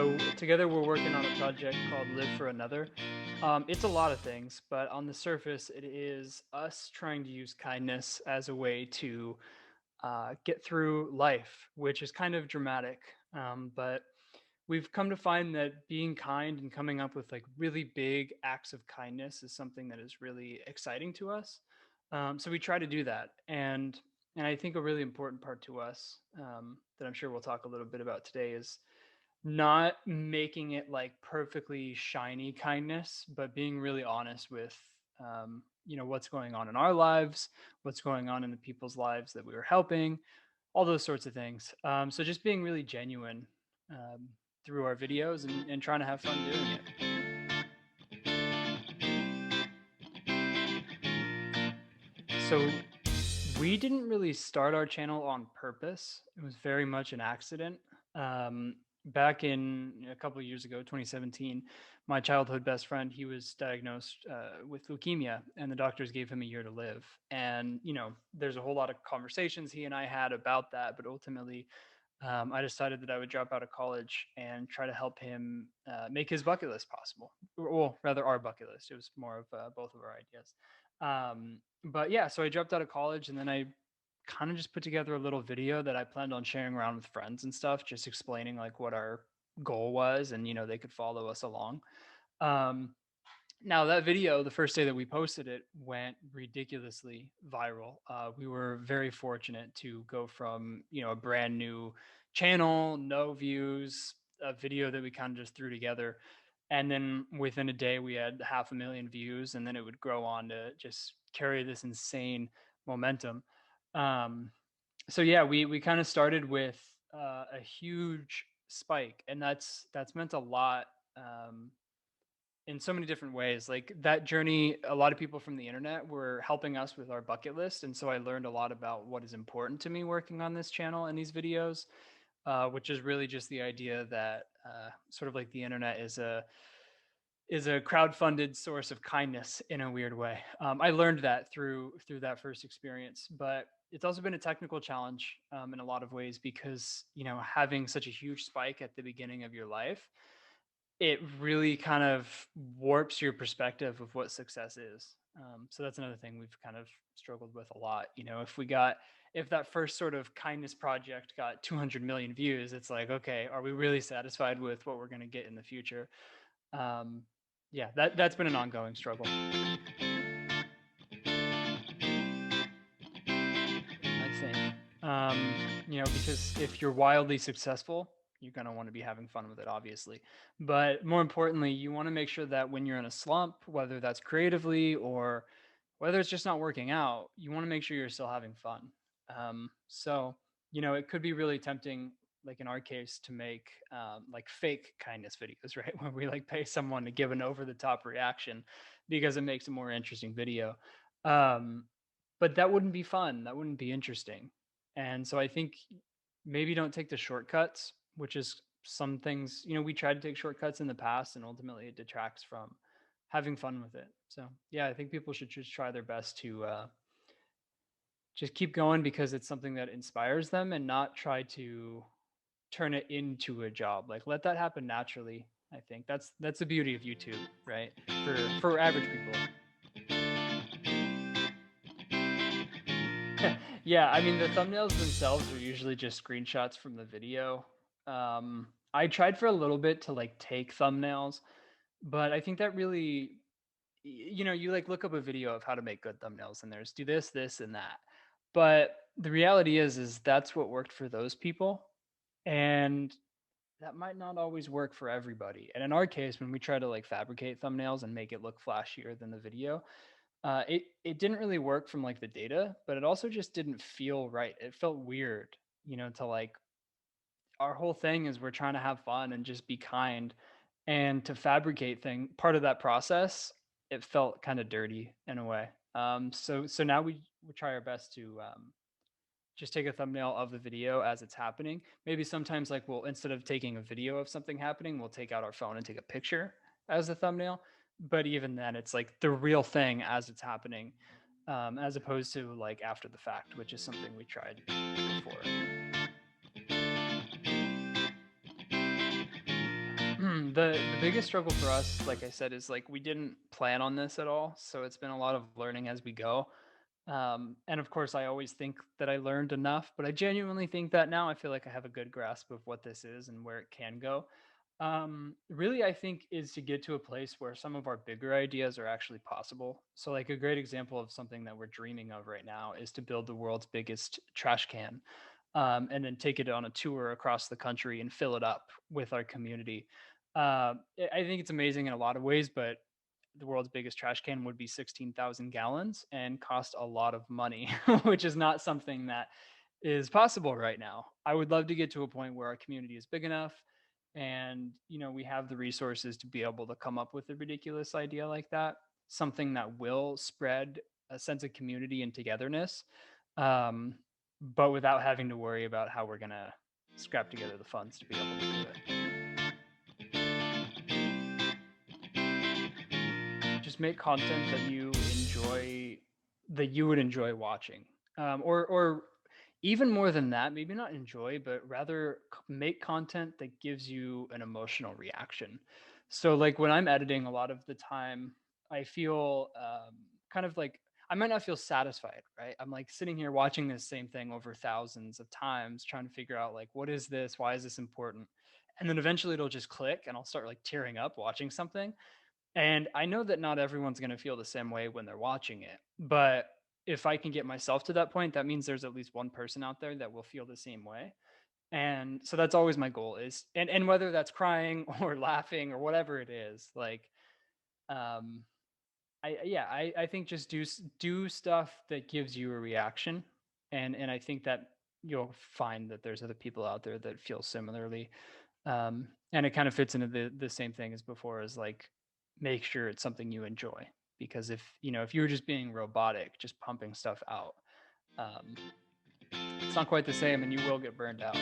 So together we're working on a project called Live for Another. It's a lot of things, but on the surface, it is us trying to use kindness as a way to get through life, which is kind of dramatic. But we've come to find that being kind and coming up with like really big acts of kindness is something that is really exciting to us. So we try to do that, and I think a really important part to us that I'm sure we'll talk a little bit about today is not making it like perfectly shiny kindness, but being really honest with what's going on in our lives, what's going on in the people's lives that we were helping, all those sorts of things. So just being really genuine um, through our videos and trying to have fun doing it. So we didn't really start our channel on purpose. It was very much an accident. Um, Back in a couple of years ago, 2017, my childhood best friend, he was diagnosed with leukemia, and the doctors gave him a year to live. And there's a whole lot of conversations he and I had about that, but ultimately, I decided that I would drop out of college and try to help him make his bucket list possible. Well, rather, our bucket list. It was more of both of our ideas. But yeah, so I dropped out of college and then I kind of just put together a little video that I planned on sharing around with friends and stuff, just explaining like what our goal was and they could follow us along. Um, Now that video, the first day that we posted it, went ridiculously viral. We were very fortunate to go from a brand new channel, no views, a video that we kind of just threw together, and then within a day we had 500,000 views, and then it would grow on to just carry this insane momentum. Um, so yeah, we kind of started with a huge spike, and that's meant a lot. In so many different ways. Like that journey, a lot of people from the internet were helping us with our bucket list. And so I learned a lot about what is important to me working on this channel and these videos, which is really just the idea that sort of like the internet is a crowd-funded source of kindness in a weird way. I learned that through that first experience, but it's also been a technical challenge in a lot of ways because having such a huge spike at the beginning of your life, it really kind of warps your perspective of what success is. So that's another thing we've kind of struggled with a lot. If that first sort of kindness project got 200 million views, it's like, okay, are we really satisfied with what we're going to get in the future? Um, yeah, that's been an ongoing struggle, I think. Because if you're wildly successful, you're going to want to be having fun with it, obviously. But more importantly, you want to make sure that when you're in a slump, whether that's creatively or whether it's just not working out, you want to make sure you're still having fun. So, it could be really tempting, like in our case, to make like fake kindness videos, right? Where we like pay someone to give an over the top reaction because it makes a more interesting video. Um, but that wouldn't be fun. That wouldn't be interesting. And so I think maybe don't take the shortcuts, which is some things, we tried to take shortcuts in the past and ultimately it detracts from having fun with it. So yeah, I think people should just try their best to just keep going because it's something that inspires them and not try to turn it into a job. Like let that happen naturally. I think that's the beauty of YouTube, right? For average people. Yeah, I mean the thumbnails themselves are usually just screenshots from the video. I tried for a little bit to like take thumbnails, but I think that really, you like look up a video of how to make good thumbnails, and there's do this, and that. But the reality is that's what worked for those people, and that might not always work for everybody. And in our case, when we try to like fabricate thumbnails and make it look flashier than the video, it didn't really work from like the data, but it also just didn't feel right. It felt weird, to like our whole thing is we're trying to have fun and just be kind, and to fabricate thing part of that process, it felt kind of dirty in a way. So now we try our best to just take a thumbnail of the video as it's happening. Maybe sometimes like we'll instead of taking a video of something happening, we'll take out our phone and take a picture as a thumbnail. But even then, it's like the real thing as it's happening, as opposed to like after the fact, which is something we tried before. The biggest struggle for us, like I said, is like we didn't plan on this at all, so it's been a lot of learning as we go. And of course, I always think that I learned enough, but I genuinely think that now I feel like I have a good grasp of what this is and where it can go. Really, I think is to get to a place where some of our bigger ideas are actually possible. So, like a great example of something that we're dreaming of right now is to build the world's biggest trash can, and then take it on a tour across the country and fill it up with our community. I think it's amazing in a lot of ways, but the world's biggest trash can would be 16,000 gallons and cost a lot of money, which is not something that is possible right now. I would love to get to a point where our community is big enough and we have the resources to be able to come up with a ridiculous idea like that, something that will spread a sense of community and togetherness, um, but without having to worry about how we're going to scrap together the funds to be able to do it. Just make content that you would enjoy watching, or even more than that, maybe not enjoy, but rather make content that gives you an emotional reaction. So like when I'm editing, a lot of the time I feel kind of like I might not feel satisfied, right? I'm like sitting here watching this same thing over thousands of times trying to figure out like, what is this, why is this important, and then eventually it'll just click and I'll start like tearing up watching something. And I know that not everyone's going to feel the same way when they're watching it. But if I can get myself to that point, that means there's at least one person out there that will feel the same way. And so that's always my goal is, and whether that's crying or laughing or whatever it is, like, um, I think just do stuff that gives you a reaction. And I think that you'll find that there's other people out there that feel similarly. And it kind of fits into the same thing as before, as like make sure it's something you enjoy, because if you were just being robotic, just pumping stuff out, um, it's not quite the same and you will get burned out.